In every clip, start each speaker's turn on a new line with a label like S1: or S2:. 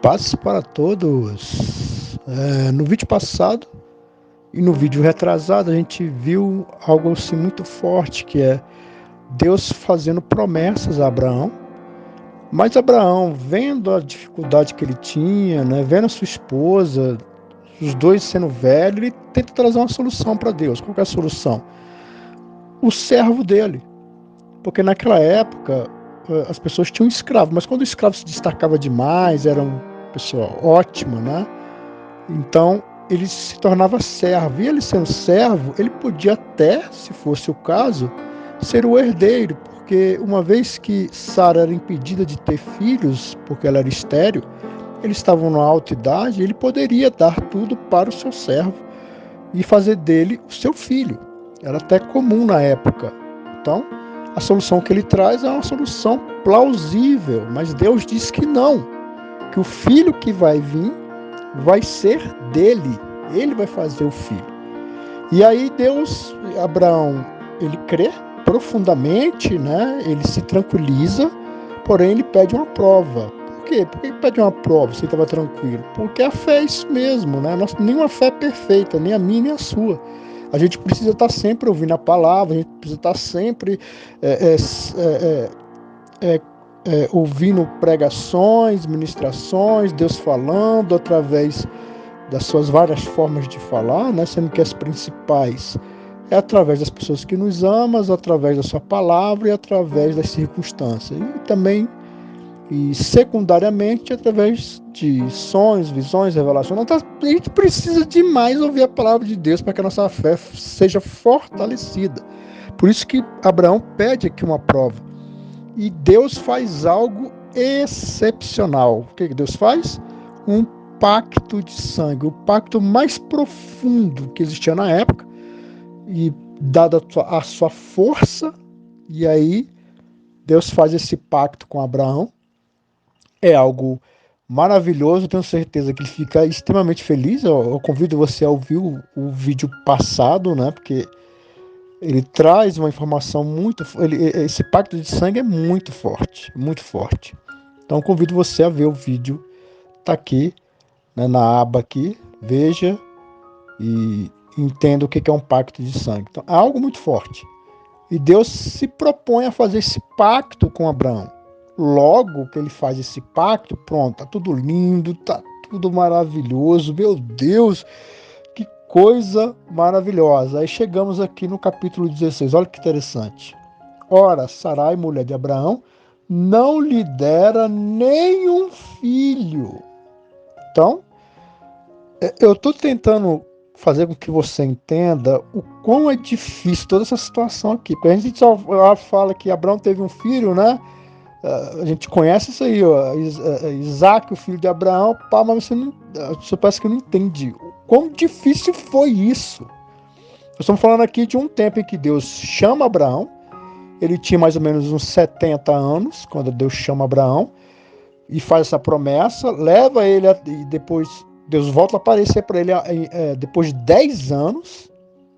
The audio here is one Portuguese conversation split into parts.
S1: Paz para todos. No vídeo passado e no vídeo retrasado a gente viu algo assim muito forte, que é Deus fazendo promessas a Abraão, mas Abraão, vendo a dificuldade que ele tinha, né, vendo a sua esposa, os dois sendo velhos, ele tenta trazer uma solução para Deus. Qual que é a solução? O servo dele, porque naquela época as pessoas tinham escravo, mas quando o escravo se destacava demais, era uma pessoa ótima, né? Então ele se tornava servo, e ele sendo servo, ele podia até, se fosse o caso, ser o herdeiro, porque uma vez que Sara era impedida de ter filhos, porque ela era estéril, eles estavam na alta idade, ele poderia dar tudo para o seu servo e fazer dele o seu filho. Era até comum na época. Então, a solução que ele traz é uma solução plausível, mas Deus diz que não, que o filho que vai vir vai ser dele, ele vai fazer o filho. E aí Deus, Abraão, ele crê profundamente, né? Ele se tranquiliza, porém ele pede uma prova. Por quê? Por que ele pede uma prova se ele estava tranquilo? Porque a fé é isso mesmo, né? Nenhuma fé é perfeita, nem a minha nem a sua. A gente precisa estar sempre ouvindo a palavra, a gente precisa estar sempre ouvindo pregações, ministrações, Deus falando através das suas várias formas de falar, né? Sendo que as principais é através das pessoas que nos amam, através da sua palavra e através das circunstâncias. E também, e secundariamente, através de sonhos, visões, revelações. Então, a gente precisa demais ouvir a palavra de Deus para que a nossa fé seja fortalecida. Por isso que Abraão pede aqui uma prova. E Deus faz algo excepcional. O que Deus faz? Um pacto de sangue, o pacto mais profundo que existia na época, e dada a sua força, e aí Deus faz esse pacto com Abraão. É algo maravilhoso, tenho certeza que ele fica extremamente feliz. Eu convido você a ouvir o vídeo passado, né? Porque ele traz uma informação muito... esse pacto de sangue é muito forte, muito forte. Então convido você a ver o vídeo, tá aqui, né, na aba aqui, veja e entenda o que é um pacto de sangue. Então é algo muito forte. E Deus se propõe a fazer esse pacto com Abraão. Logo que ele faz esse pacto, pronto, tá tudo lindo, tá tudo maravilhoso, meu Deus, que coisa maravilhosa. Aí chegamos aqui no capítulo 16, olha que interessante. Ora, Sarai, mulher de Abraão, não lhe dera nenhum filho. Então, eu estou tentando fazer com que você entenda o quão é difícil toda essa situação aqui. Porque a gente só fala que Abraão teve um filho, né? A gente conhece isso aí, ó, Isaac, o filho de Abraão, pá, mas você parece que não entende o quão difícil foi isso. Nós estamos falando aqui de um tempo em que Deus chama Abraão, ele tinha mais ou menos uns 70 anos, quando Deus chama Abraão, e faz essa promessa, leva ele, e depois Deus volta a aparecer para ele depois de 10 anos,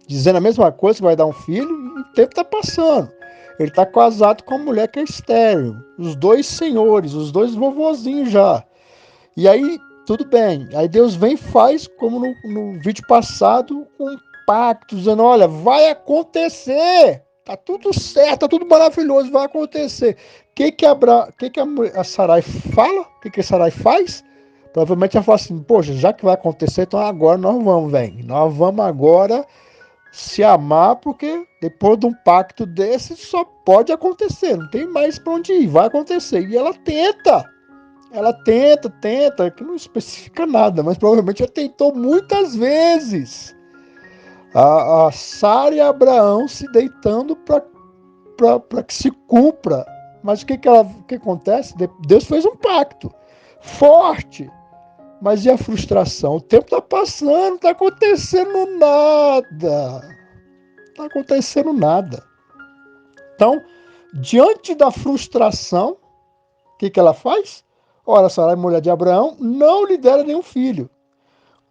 S1: dizendo a mesma coisa, que vai dar um filho, e o tempo está passando. Ele está casado com uma mulher que é estéril. Os dois senhores, os dois vovozinhos já. E aí, tudo bem. Aí Deus vem e faz, como no vídeo passado, um pacto, dizendo, olha, vai acontecer. Tá tudo certo, tá tudo maravilhoso, vai acontecer. O que a Sarai fala? O que a Sarai faz? Provavelmente ela fala assim, poxa, já que vai acontecer, então agora nós vamos, velho. Nós vamos agora se amar, porque depois de um pacto desse só pode acontecer, não tem mais para onde ir, vai acontecer. E ela tenta, que não especifica nada, mas provavelmente ela tentou muitas vezes. A Sara e Abraão se deitando para que se cumpra. Mas o que acontece? Deus fez um pacto forte. Mas e a frustração? O tempo está passando, não está acontecendo nada. Não está acontecendo nada. Então, diante da frustração, o que ela faz? Ora, Sarai, mulher de Abraão, não lhe dera nenhum filho.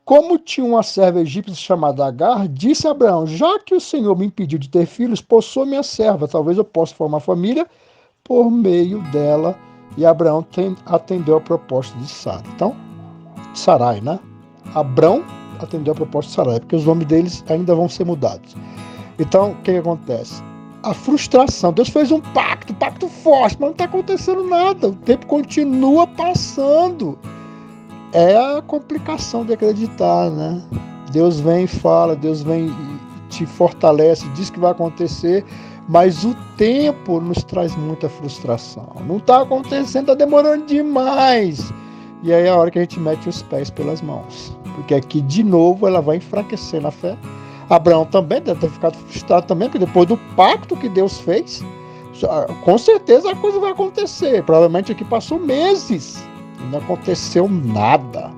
S1: Como tinha uma serva egípcia chamada Agar, disse a Abraão, já que o Senhor me impediu de ter filhos, possua minha serva, talvez eu possa formar família por meio dela. E Abraão atendeu a proposta de Sara. Então, Sarai, né? Abrão atendeu a proposta de Sarai, porque os nomes deles ainda vão ser mudados. Então, o que acontece? A frustração. Deus fez um pacto forte, mas não está acontecendo nada. O tempo continua passando. É a complicação de acreditar, né? Deus vem e fala, Deus vem e te fortalece, diz que vai acontecer, mas o tempo nos traz muita frustração. Não está acontecendo, está demorando demais. E aí é a hora que a gente mete os pés pelas mãos. Porque aqui, de novo, ela vai enfraquecer na fé. Abraão também deve ter ficado frustrado também, porque depois do pacto que Deus fez, com certeza a coisa vai acontecer. Provavelmente aqui passou meses e não aconteceu nada.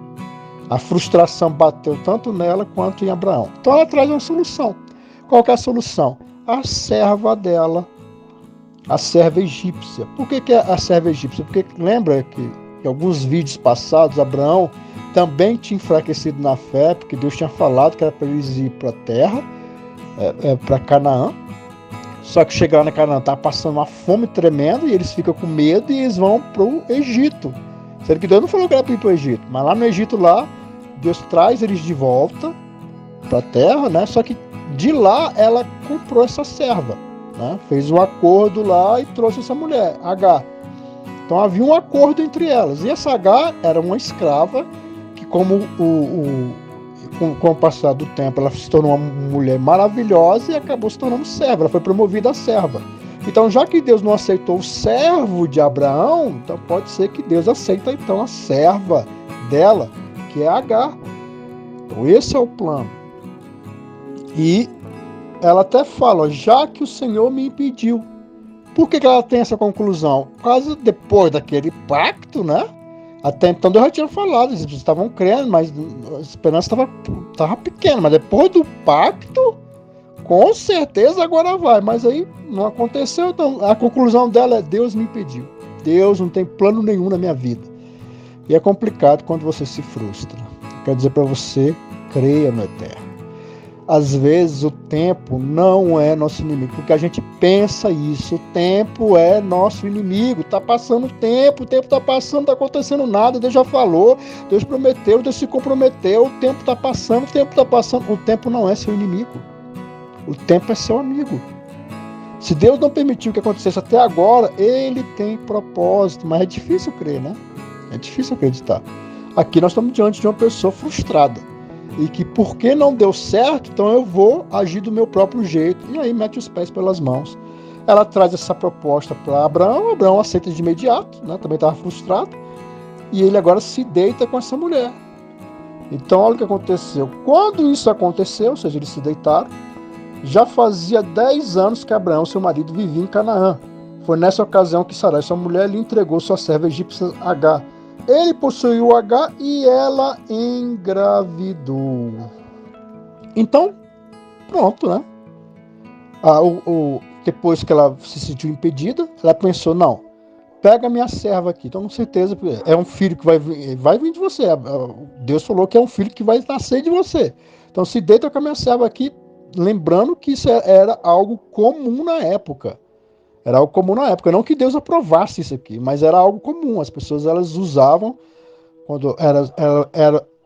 S1: A frustração bateu tanto nela quanto em Abraão. Então ela traz uma solução. Qual que é a solução? A serva dela, a serva egípcia. Por que é a serva egípcia? Porque lembra que em alguns vídeos passados, Abraão também tinha enfraquecido na fé, porque Deus tinha falado que era para eles ir para a terra, para Canaã. Só que chegaram na Canaã, está passando uma fome tremenda e eles ficam com medo e eles vão para o Egito. Sendo que Deus não falou que era para ir para o Egito, mas lá no Egito, Deus traz eles de volta para a terra, né? Só que de lá ela comprou essa serva, né? Fez um acordo lá e trouxe essa mulher, Agar. Então havia um acordo entre elas. E essa Agar era uma escrava que, com o passar do tempo, ela se tornou uma mulher maravilhosa e acabou se tornando serva. Ela foi promovida a serva. Então, já que Deus não aceitou o servo de Abraão, então pode ser que Deus aceita então a serva dela, que é Agar. Então, esse é o plano. E ela até fala, já que o Senhor me impediu. Por que ela tem essa conclusão? Por causa, depois daquele pacto, né? Até então Deus já tinha falado, eles estavam crendo, mas a esperança estava pequena. Mas depois do pacto, com certeza agora vai. Mas aí não aconteceu. Então a conclusão dela é: Deus me impediu. Deus não tem plano nenhum na minha vida. E é complicado quando você se frustra. Quero dizer para você, creia no eterno. Às vezes o tempo não é nosso inimigo, porque a gente pensa isso, o tempo é nosso inimigo, está passando o tempo está passando, não está acontecendo nada, Deus já falou, Deus prometeu, Deus se comprometeu, o tempo está passando, o tempo não é seu inimigo, o tempo é seu amigo. Se Deus não permitiu que acontecesse até agora, Ele tem propósito, mas é difícil crer, né? É difícil acreditar. Aqui nós estamos diante de uma pessoa frustrada. E que porque não deu certo, então eu vou agir do meu próprio jeito. E aí mete os pés pelas mãos. Ela traz essa proposta para Abraão. Abraão aceita de imediato, né? Também estava frustrado. E ele agora se deita com essa mulher. Então olha o que aconteceu. Quando isso aconteceu, ou seja, eles se deitaram, já fazia 10 anos que Abraão, seu marido, vivia em Canaã. Foi nessa ocasião que Sarai, sua mulher, lhe entregou sua serva egípcia Agar. Ele possuiu Agar e ela engravidou. Então, pronto, né? Depois que ela se sentiu impedida, ela pensou, não, pega minha serva aqui. Então, com certeza, é um filho que vai vir de você. Deus falou que é um filho que vai nascer de você. Então, se deita com a minha serva aqui, lembrando que isso era algo comum na época. Era algo comum na época, não que Deus aprovasse isso aqui, mas era algo comum. As pessoas elas usavam, quando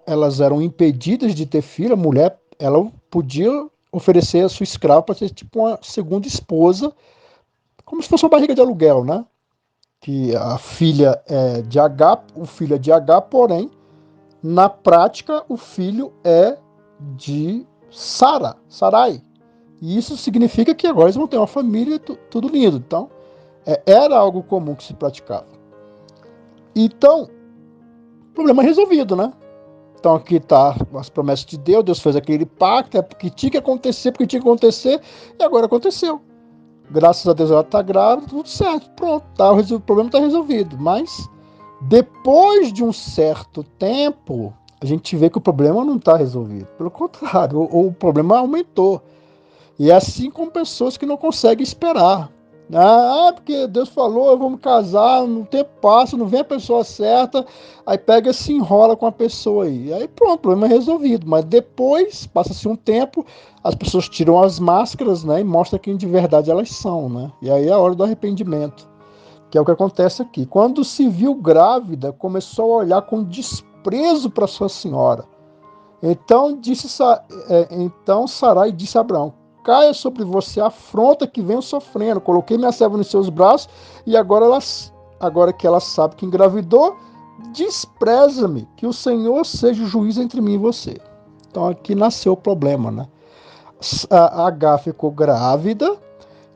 S1: elas eram impedidas de ter filho, a mulher ela podia oferecer a sua escrava para ser tipo uma segunda esposa, como se fosse uma barriga de aluguel, né? Que a filha é de Agar, o filho é de Agar, porém, na prática, o filho é de Sarai. E isso significa que agora eles vão ter uma família, tudo lindo. Então, era algo comum que se praticava. Então, problema resolvido, né? Então, aqui está as promessas de Deus. Deus fez aquele pacto, porque tinha que acontecer, e agora aconteceu. Graças a Deus ela está grávida, tudo certo, pronto, o problema está resolvido. Mas, depois de um certo tempo, a gente vê que o problema não está resolvido. Pelo contrário, o problema aumentou. E é assim com pessoas que não conseguem esperar. Porque Deus falou, vamos casar, no tempo passa, não vem a pessoa certa, aí pega e se enrola com a pessoa aí. Aí pronto, o problema é resolvido. Mas depois, passa-se um tempo, as pessoas tiram as máscaras, né, e mostram quem de verdade elas são, né? E aí é a hora do arrependimento. que é o que acontece aqui. Quando se viu grávida, começou a olhar com desprezo para sua senhora. Então Sarai disse a Abraão: caia sobre você a afronta que venho sofrendo. Coloquei minha serva nos seus braços e agora que ela sabe que engravidou, despreza-me, que o Senhor seja o juiz entre mim e você. Então aqui nasceu o problema, né? A Agar ficou grávida.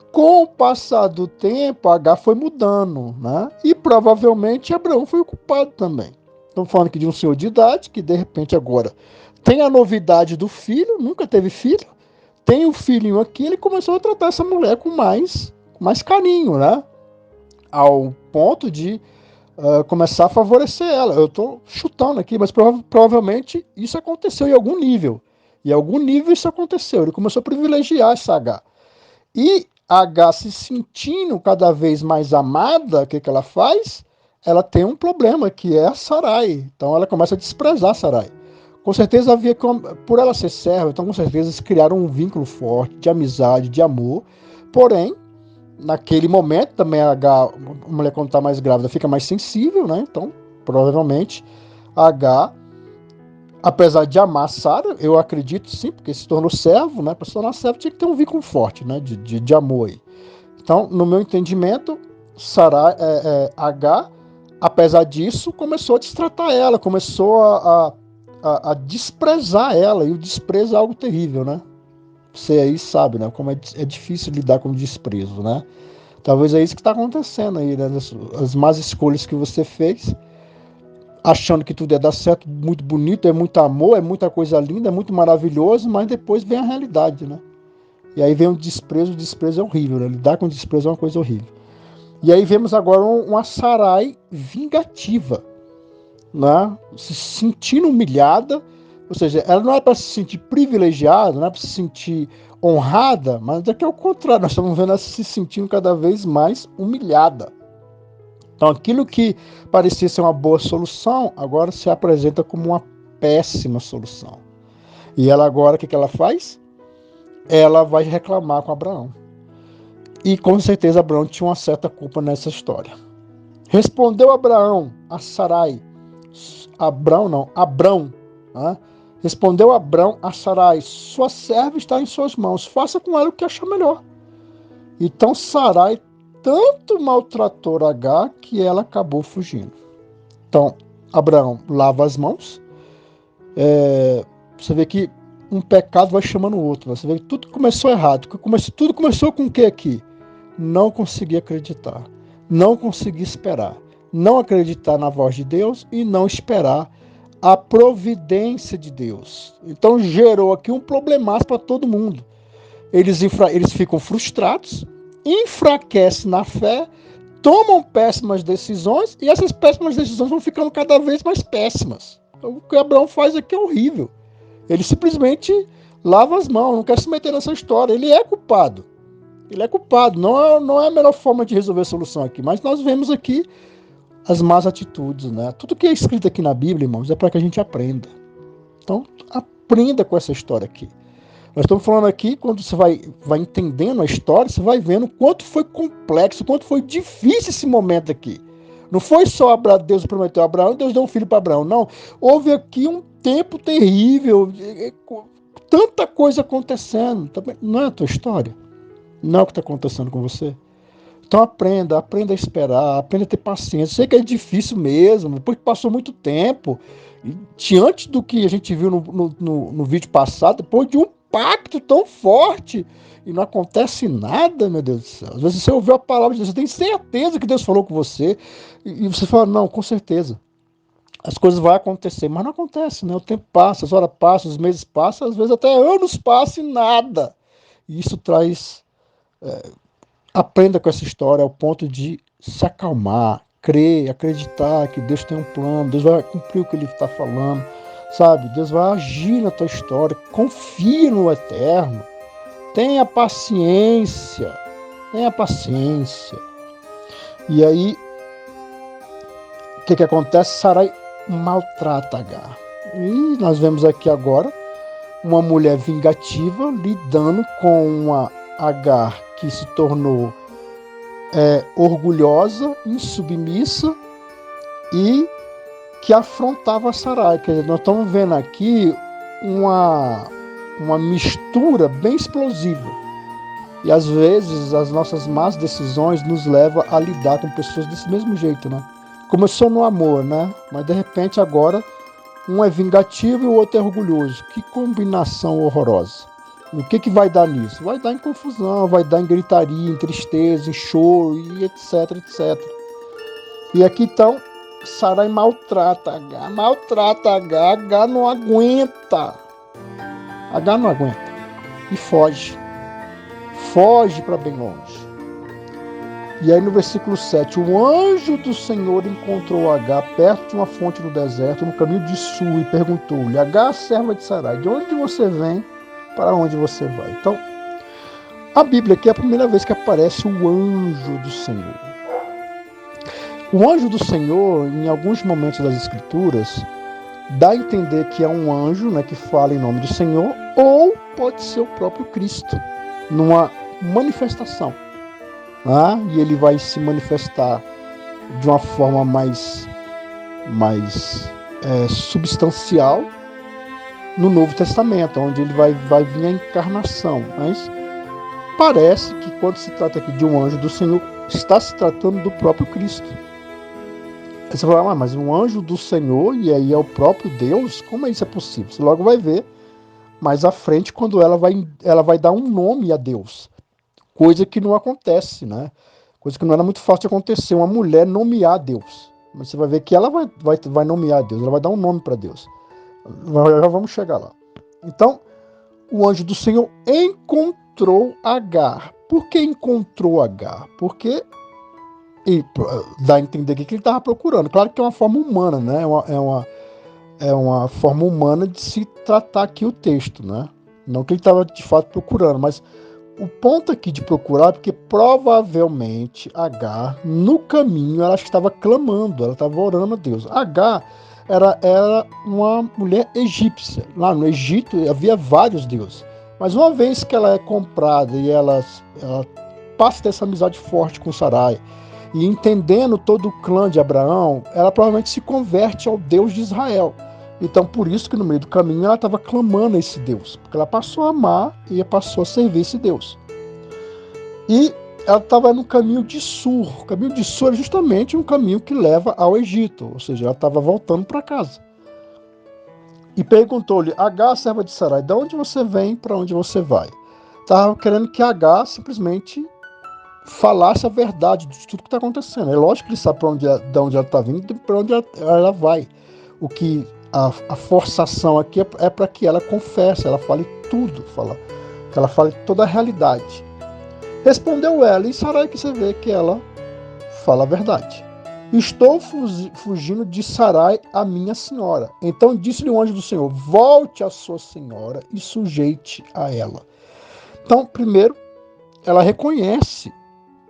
S1: Com o passar do tempo, a Agar foi mudando, né? E provavelmente Abraão foi o culpado também. Estamos falando aqui de um senhor de idade que de repente agora tem a novidade do filho, nunca teve filho, tem o filhinho aqui, ele começou a tratar essa mulher com mais carinho, né? Ao ponto de começar a favorecer ela. Eu estou chutando aqui, mas provavelmente isso aconteceu em algum nível. Em algum nível isso aconteceu. Ele começou a privilegiar essa Agar. E a Agar se sentindo cada vez mais amada, o que ela faz? Ela tem um problema, que é a Sarai. Então ela começa a desprezar a Sarai. Com certeza havia, por ela ser serva, então com certeza eles criaram um vínculo forte de amizade, de amor. Porém, naquele momento também a mulher quando está mais grávida fica mais sensível, né? Então provavelmente a Agar, apesar de amar Sara, eu acredito sim, porque se tornou servo, né? Para se tornar servo tinha que ter um vínculo forte, né? De amor aí. Então, no meu entendimento, Agar, apesar disso, começou a destratar ela, começou a desprezar ela, e o desprezo é algo terrível, né? Você aí sabe, né? Como é difícil lidar com o desprezo, né? Talvez é isso que está acontecendo aí, né? As más escolhas que você fez, achando que tudo ia dar certo, muito bonito, é muito amor, é muita coisa linda, é muito maravilhoso, mas depois vem a realidade, né? E aí vem o desprezo é horrível, né? Lidar com o desprezo é uma coisa horrível. E aí vemos agora uma Sarai vingativa, né? Se sentindo humilhada, ou seja, ela não é para se sentir privilegiada, não é para se sentir honrada, mas daqui ao contrário, nós estamos vendo ela se sentindo cada vez mais humilhada. Então aquilo que parecia ser uma boa solução, agora se apresenta como uma péssima solução. E ela agora, o que ela faz? Ela vai reclamar com Abraão. E com certeza Abraão tinha uma certa culpa nessa história. Respondeu Abraão a Sarai. Abrão. Né? Respondeu Abrão a Sarai: sua serva está em suas mãos, faça com ela o que achar melhor. Então Sarai tanto maltratou Agar que ela acabou fugindo. Então Abraão lava as mãos. Você vê que um pecado vai chamando o outro. Você vê que tudo começou errado. Tudo começou com o que aqui? Não consegui acreditar. Não consegui esperar. Não acreditar na voz de Deus e não esperar a providência de Deus. Então gerou aqui um problemaço para todo mundo. Eles ficam frustrados, enfraquecem na fé, tomam péssimas decisões e essas péssimas decisões vão ficando cada vez mais péssimas. Então, o que Abraão faz aqui é horrível. Ele simplesmente lava as mãos, não quer se meter nessa história. Ele é culpado. Ele é culpado. Não é a melhor forma de resolver a solução aqui. Mas nós vemos aqui as más atitudes, né? Tudo que é escrito aqui na Bíblia, irmãos, é para que a gente aprenda. Então, aprenda com essa história aqui. Nós estamos falando aqui, quando você vai entendendo a história, você vai vendo o quanto foi complexo, o quanto foi difícil esse momento aqui. Não foi só Deus prometeu a Abraão e Deus deu um filho para Abraão. Não. Houve aqui um tempo terrível, tanta coisa acontecendo. Não é a tua história? Não é o que está acontecendo com você? Então aprenda a esperar, aprenda a ter paciência. Sei que é difícil mesmo, depois que passou muito tempo, diante do que a gente viu no vídeo passado, depois de um pacto tão forte, e não acontece nada, meu Deus do céu. Às vezes você ouviu a palavra de Deus, você tem certeza que Deus falou com você, e você fala, não, com certeza. As coisas vão acontecer, mas não acontece, né? O tempo passa, as horas passam, os meses passam, às vezes até anos passam e nada. E isso traz... Aprenda com essa história ao ponto de se acalmar, crer, acreditar que Deus tem um plano, Deus vai cumprir o que Ele está falando, sabe? Deus vai agir na tua história, confia no Eterno, tenha paciência. E aí, o que acontece? Sarai maltrata Agar. E nós vemos aqui agora uma mulher vingativa lidando com uma Agar que se tornou orgulhosa, insubmissa e que afrontava Sarai. Quer dizer, nós estamos vendo aqui uma mistura bem explosiva. E às vezes as nossas más decisões nos levam a lidar com pessoas desse mesmo jeito, né? Começou no amor, né? Mas de repente agora um é vingativo e o outro é orgulhoso. Que combinação horrorosa. O que vai dar nisso? Vai dar em confusão, vai dar em gritaria, em tristeza, em choro e etc, etc. E aqui então, Sarai maltrata H, H não aguenta. H não aguenta. E foge. Foge para bem longe. E aí no versículo 7, o anjo do Senhor encontrou H perto de uma fonte no deserto, no caminho de Sul, e perguntou-lhe: H, serva de Sarai, de onde você vem? Para onde você vai? Então, a Bíblia aqui é a primeira vez que aparece o anjo do Senhor. O anjo do Senhor, em alguns momentos das Escrituras, dá a entender que é um anjo, né, que fala em nome do Senhor, ou pode ser o próprio Cristo, numa manifestação. E ele vai se manifestar de uma forma mais substancial no Novo Testamento, onde ele vai vir a encarnação. Mas parece que quando se trata aqui de um anjo do Senhor, está se tratando do próprio Cristo. Aí você fala, mas um anjo do Senhor, e aí é o próprio Deus? Como isso é possível? Você logo vai ver mais à frente, quando ela vai dar um nome a Deus. Coisa que não acontece, né? Coisa que não era muito fácil de acontecer, uma mulher nomear Deus. Mas você vai ver que ela vai nomear Deus, ela vai dar um nome para Deus. Já vamos chegar lá. Então, o anjo do Senhor encontrou Agar. Por que encontrou Agar? Porque dá a entender que ele estava procurando. Claro que é uma forma humana, né? É uma forma humana de se tratar aqui o texto, né? Não que ele estava de fato procurando, mas o ponto aqui de procurar, porque provavelmente Agar, no caminho, ela estava clamando, ela estava orando a Deus. Agar era uma mulher egípcia. Lá no Egito havia vários deuses. Mas uma vez que ela é comprada e ela passa dessa amizade forte com Sarai, e entendendo todo o clã de Abraão, ela provavelmente se converte ao Deus de Israel. Então, por isso que no meio do caminho ela estava clamando a esse Deus, porque ela passou a amar e passou a servir esse Deus. E ela estava no caminho de Sur. O caminho de Sur é justamente um caminho que leva ao Egito, ou seja, ela estava voltando para casa. E perguntou-lhe: Agar, serva de Sarai, de onde você vem, para onde você vai? Estava querendo que Agar simplesmente falasse a verdade de tudo que está acontecendo. É lógico que ele sabe de onde ela está vindo e para onde ela vai. O que a forçação aqui é para que ela confesse, ela fale tudo, que ela fale toda a realidade. Respondeu ela, e Sarai, que você vê que ela fala a verdade. Estou fugindo de Sarai, a minha senhora. Então disse-lhe o anjo do Senhor: volte à sua senhora e sujeite a ela. Então, primeiro, ela reconhece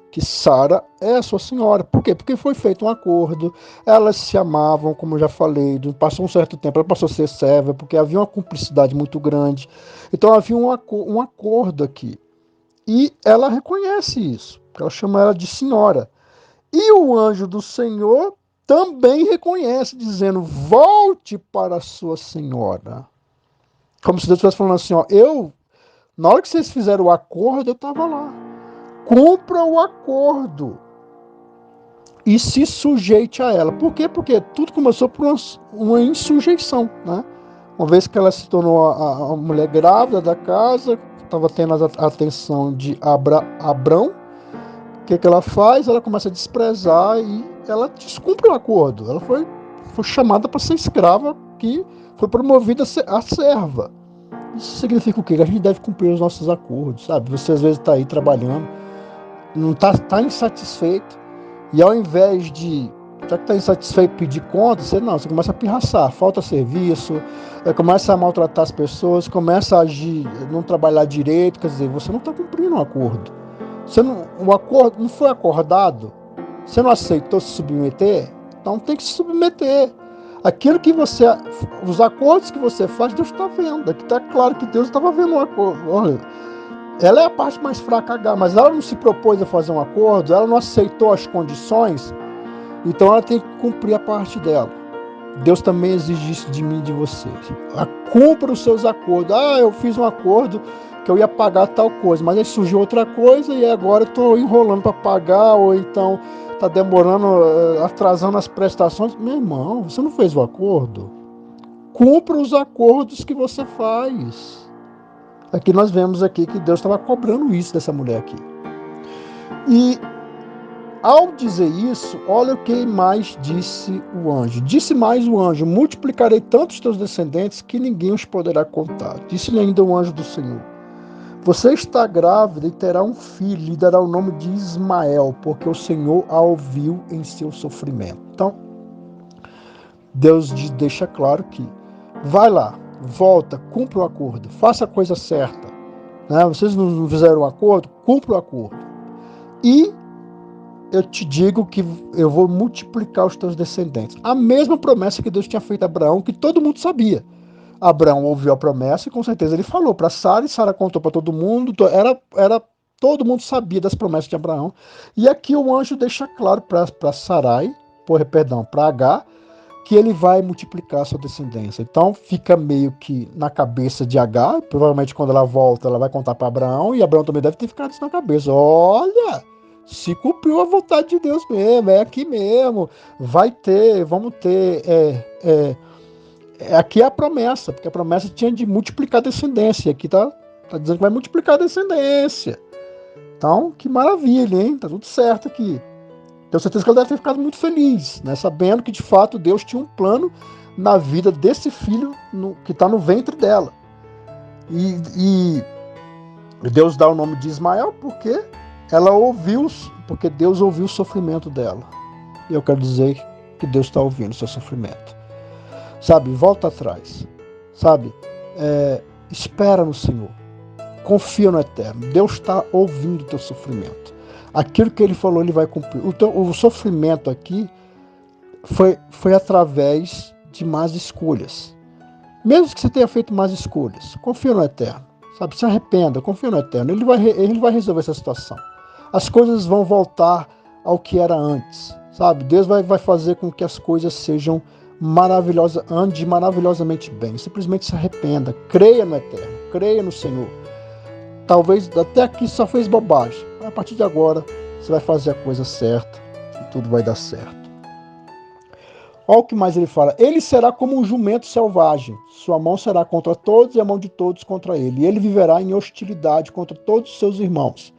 S1: que Sara é a sua senhora. Por quê? Porque foi feito um acordo, elas se amavam, como eu já falei, passou um certo tempo, ela passou a ser serva, porque havia uma cumplicidade muito grande. Então havia um acordo aqui. E ela reconhece isso, ela chama ela de senhora. E o anjo do Senhor também reconhece, dizendo: volte para a sua senhora. Como se Deus estivesse falando assim, na hora que vocês fizeram o acordo, eu estava lá. Cumpra o acordo e se sujeite a ela. Por quê? Porque tudo começou por uma insujeição, né? Uma vez que ela se tornou a mulher grávida da casa, estava tendo a atenção de Abrão, o que ela faz? Ela começa a desprezar e ela descumpre o acordo. Ela foi chamada para ser escrava, que foi promovida a serva. Isso significa o quê? Que a gente deve cumprir os nossos acordos, sabe? Você às vezes está aí trabalhando, não está insatisfeito, e ao invés de, já que está insatisfeito, pedir conta, você começa a pirraçar, falta serviço, começa a maltratar as pessoas, começa a agir, não trabalhar direito, quer dizer, você não está cumprindo o acordo. O acordo não foi acordado, você não aceitou se submeter, então tem que se submeter. Aquilo que os acordos que você faz, Deus está vendo. Aqui está claro que Deus estava vendo um acordo. Olha, Ela é a parte mais fraca, H, mas ela não se propôs a fazer um acordo, ela não aceitou as condições, então ela tem que cumprir a parte dela. Deus também exige isso de mim e de vocês. Cumpra os seus acordos. Eu fiz um acordo que eu ia pagar tal coisa, mas aí surgiu outra coisa e agora eu estou enrolando para pagar, ou então está demorando, atrasando as prestações. Meu irmão, você não fez o acordo? Cumpra os acordos que você faz. Aqui nós vemos aqui que Deus estava cobrando isso dessa mulher aqui. E ao dizer isso, olha o que mais disse o anjo. Disse mais o anjo: multiplicarei tanto os teus descendentes que ninguém os poderá contar. Disse-lhe ainda o anjo do Senhor: você está grávida e terá um filho, lhe dará o nome de Ismael, porque o Senhor a ouviu em seu sofrimento. Então, Deus deixa claro que vai lá, volta, cumpra o acordo, faça a coisa certa. Né? Vocês não fizeram o acordo? Cumpra o acordo. E eu te digo que eu vou multiplicar os teus descendentes. A mesma promessa que Deus tinha feito a Abraão, que todo mundo sabia. Abraão ouviu a promessa e com certeza ele falou para Sara, e Sara contou para todo mundo. Todo mundo sabia das promessas de Abraão. E aqui o anjo deixa claro para Sarai, para H, que ele vai multiplicar a sua descendência. Então fica meio que na cabeça de H, provavelmente quando ela volta ela vai contar para Abraão, e Abraão também deve ter ficado isso na cabeça. Olha, se cumpriu a vontade de Deus mesmo, é aqui mesmo, vamos ter, aqui é a promessa, porque a promessa tinha de multiplicar a descendência, aqui tá dizendo que vai multiplicar a descendência. Então, que maravilha, hein? Tá tudo certo aqui. Tenho certeza que ela deve ter ficado muito feliz, né? Sabendo que de fato Deus tinha um plano na vida desse filho que está no ventre dela. E Deus dá o nome de Ismael porque porque Deus ouviu o sofrimento dela. E eu quero dizer que Deus está ouvindo o seu sofrimento. Sabe, volta atrás. Sabe, espera no Senhor. Confia no Eterno. Deus está ouvindo o teu sofrimento. Aquilo que Ele falou, Ele vai cumprir. O sofrimento aqui foi através de más escolhas. Mesmo que você tenha feito más escolhas, confia no Eterno. Sabe, se arrependa, confia no Eterno. Ele vai resolver essa situação. As coisas vão voltar ao que era antes. Sabe, Deus vai fazer com que as coisas sejam ande maravilhosamente bem. Simplesmente se arrependa. Creia no Eterno. Creia no Senhor. Talvez até aqui só fez bobagem. A partir de agora, você vai fazer a coisa certa e tudo vai dar certo. Olha o que mais ele fala. Ele será como um jumento selvagem. Sua mão será contra todos e a mão de todos contra ele. E ele viverá em hostilidade contra todos os seus irmãos.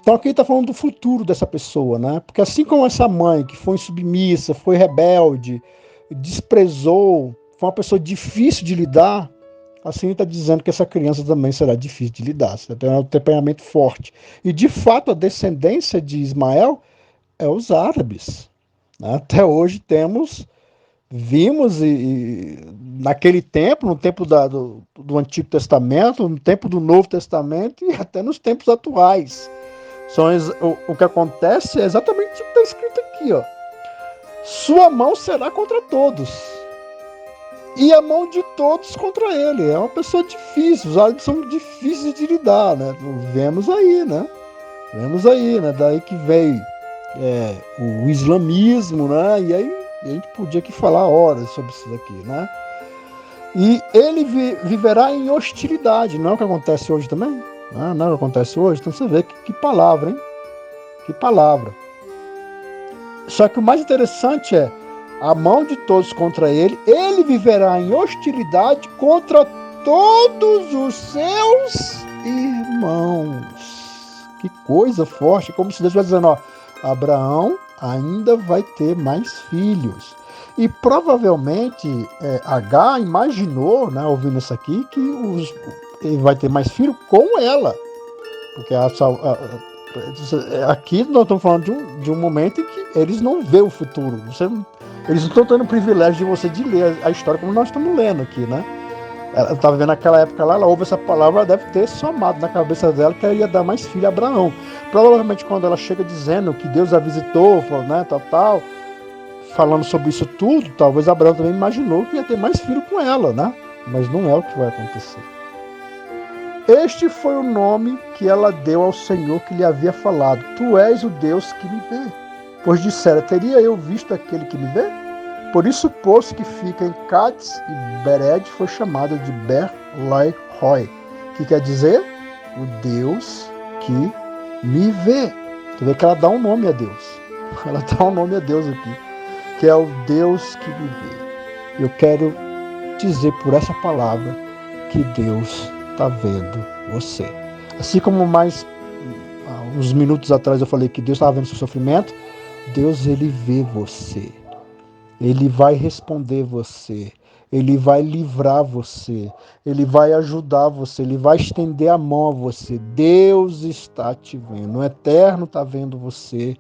S1: Então aqui ele está falando do futuro dessa pessoa, né? Porque assim como essa mãe que foi insubmissa, foi rebelde, desprezou, foi uma pessoa difícil de lidar, assim ele está dizendo que essa criança também será difícil de lidar, você tem um temperamento forte. E de fato a descendência de Ismael é os árabes. Né? Até hoje vimos naquele tempo, no tempo do Antigo Testamento, no tempo do Novo Testamento e até nos tempos atuais. O que acontece é exatamente o que está escrito aqui, ó. Sua mão será contra todos e a mão de todos contra ele. É uma pessoa difícil, os árabes são difíceis de lidar, né? Vemos aí, né? Daí que veio o islamismo, né? E aí a gente podia aqui falar horas sobre isso daqui, né? E ele viverá em hostilidade, não é o que acontece hoje também? Não é o que acontece hoje? Então você vê que palavra, hein? Que palavra. Só que o mais interessante é a mão de todos contra ele, ele viverá em hostilidade contra todos os seus irmãos. Que coisa forte, como se Deus vai dizendo, ó, Abraão ainda vai ter mais filhos. E provavelmente H imaginou, né, ouvindo isso aqui, que ele vai ter mais filho com ela. Porque aqui nós estamos falando de um momento em que eles não vêem o futuro. Eles não estão tendo o privilégio de ler a história como nós estamos lendo aqui, né? Ela estava vendo naquela época lá, ela ouve essa palavra, ela deve ter somado na cabeça dela que ela ia dar mais filho a Abraão. Provavelmente quando ela chega dizendo que Deus a visitou, né, tal, falando sobre isso tudo, talvez Abraão também imaginou que ia ter mais filho com ela, né? Mas não é o que vai acontecer. Este foi o nome que ela deu ao Senhor que lhe havia falado: Tu és o Deus que me vê. Pois dissera: Teria eu visto aquele que me vê? Por isso, o poço que fica em Cades e Bered foi chamado de Ber-Lai-Roi, que quer dizer o Deus que me vê. Você vê que ela dá um nome a Deus. Ela dá um nome a Deus aqui, que é o Deus que me vê. Eu quero dizer por essa palavra que Deus está vendo você. Assim como mais uns minutos atrás eu falei que Deus estava vendo seu sofrimento, Deus, ele vê você. Ele vai responder você, Ele vai livrar você, Ele vai ajudar você, Ele vai estender a mão a você. Deus está te vendo, o Eterno está vendo você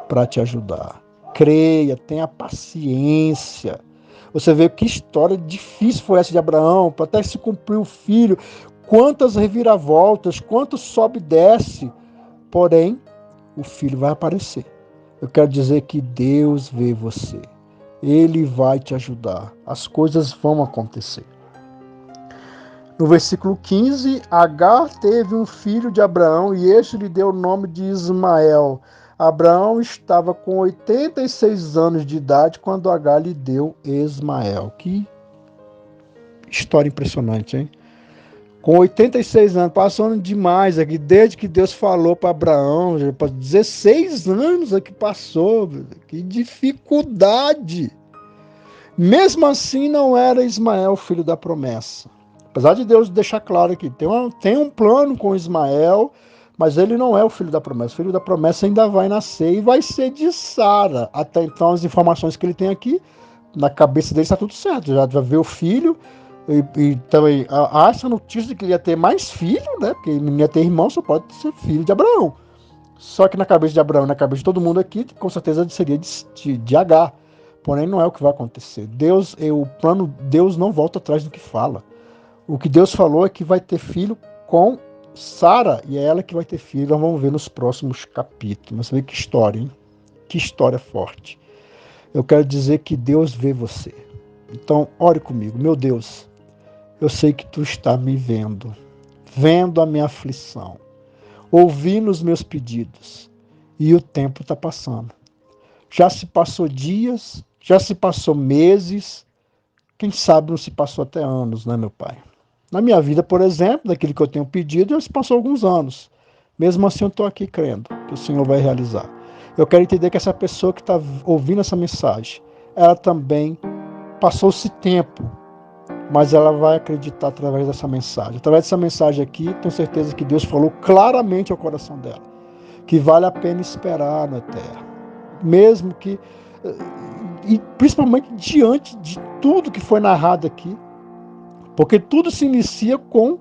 S1: para te ajudar. Creia, tenha paciência. Você vê que história difícil foi essa de Abraão, para até se cumprir o filho. Quantas reviravoltas, quanto sobe e desce. Porém, o filho vai aparecer. Eu quero dizer que Deus vê você. Ele vai te ajudar. As coisas vão acontecer. No versículo 15, Agar teve um filho de Abraão e este lhe deu o nome de Ismael. Abraão estava com 86 anos de idade quando Agar lhe deu Ismael. Que história impressionante, hein? Com 86 anos, passando demais aqui, desde que Deus falou para Abraão, 16 anos aqui passou, que dificuldade. Mesmo assim, não era Ismael filho da promessa. Apesar de Deus deixar claro aqui, tem um plano com Ismael, mas ele não é o filho da promessa. O filho da promessa ainda vai nascer e vai ser de Sara. Até então, as informações que ele tem aqui, na cabeça dele está tudo certo. Já vai ver o filho. E também há essa notícia de que ele ia ter mais filho, né? Porque ele não ia ter irmão, só pode ser filho de Abraão. Só que na cabeça de Abraão, na cabeça de todo mundo aqui, com certeza seria de Agar. Porém, não é o que vai acontecer. O plano Deus não volta atrás do que fala. O que Deus falou é que vai ter filho com Sara, e é ela que vai ter filho. Nós vamos ver nos próximos capítulos. Você vê que história, hein? Que história forte. Eu quero dizer que Deus vê você. Então, ore comigo. Meu Deus, eu sei que tu está me vendo a minha aflição, ouvindo os meus pedidos, e o tempo está passando. Já se passou dias, já se passou meses, quem sabe não se passou até anos, né, meu Pai? Na minha vida, por exemplo, daquilo que eu tenho pedido, já se passou alguns anos. Mesmo assim, eu estou aqui crendo que o Senhor vai realizar. Eu quero entender que essa pessoa que está ouvindo essa mensagem, ela também passou-se tempo, mas ela vai acreditar através dessa mensagem. Através dessa mensagem aqui, tenho certeza que Deus falou claramente ao coração dela, que vale a pena esperar no Eterno. Mesmo que, e principalmente diante de tudo que foi narrado aqui, porque tudo se inicia com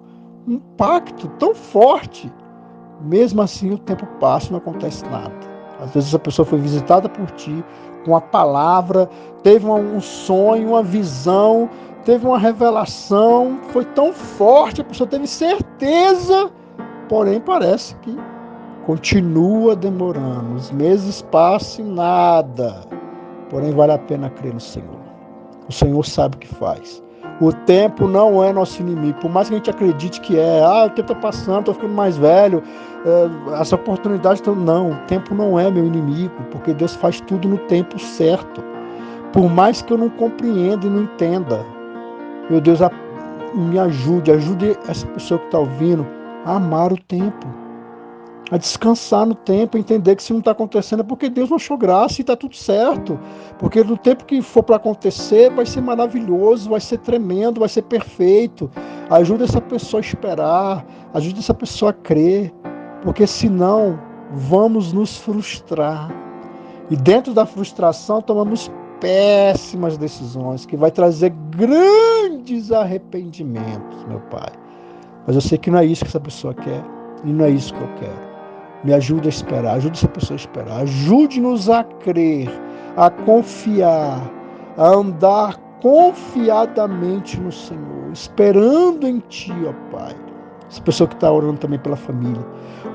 S1: um pacto tão forte. Mesmo assim, o tempo passa e não acontece nada. Às vezes a pessoa foi visitada por ti com a palavra, teve um sonho, uma visão, teve uma revelação, foi tão forte, a pessoa teve certeza, porém parece que continua demorando. Os meses passam e nada. Porém, vale a pena crer no Senhor. O Senhor sabe o que faz. O tempo não é nosso inimigo. Por mais que a gente acredite que é, o tempo está passando, estou ficando mais velho, essa oportunidade... Não, o tempo não é meu inimigo, porque Deus faz tudo no tempo certo. Por mais que eu não compreenda e não entenda, meu Deus, me ajude essa pessoa que está ouvindo a amar o tempo, a descansar no tempo, a entender que se não está acontecendo é porque Deus não achou graça e está tudo certo. Porque no tempo que for para acontecer vai ser maravilhoso, vai ser tremendo, vai ser perfeito. Ajuda essa pessoa a esperar, ajuda essa pessoa a crer, porque senão vamos nos frustrar. E dentro da frustração tomamos péssimas decisões, que vai trazer grandes arrependimentos, meu Pai. Mas eu sei que não é isso que essa pessoa quer, e não é isso que eu quero. Me ajude a esperar, ajude essa pessoa a esperar, ajude-nos a crer, a confiar, a andar confiadamente no Senhor, esperando em Ti, ó Pai, Essa pessoa que está orando também pela família,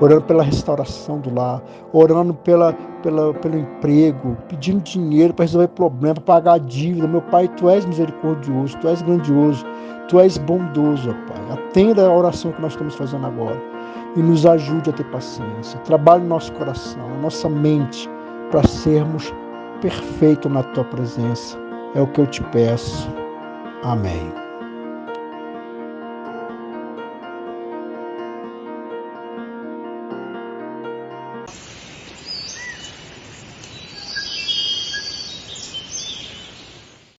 S1: orando pela restauração do lar, orando pelo emprego, pedindo dinheiro para resolver problema, para pagar a dívida. Meu Pai, Tu és misericordioso, Tu és grandioso, Tu és bondoso, ó Pai. Atenda a oração que nós estamos fazendo agora e nos ajude a ter paciência. Trabalhe no nosso coração, na nossa mente, para sermos perfeitos na Tua presença. É o que eu te peço. Amém.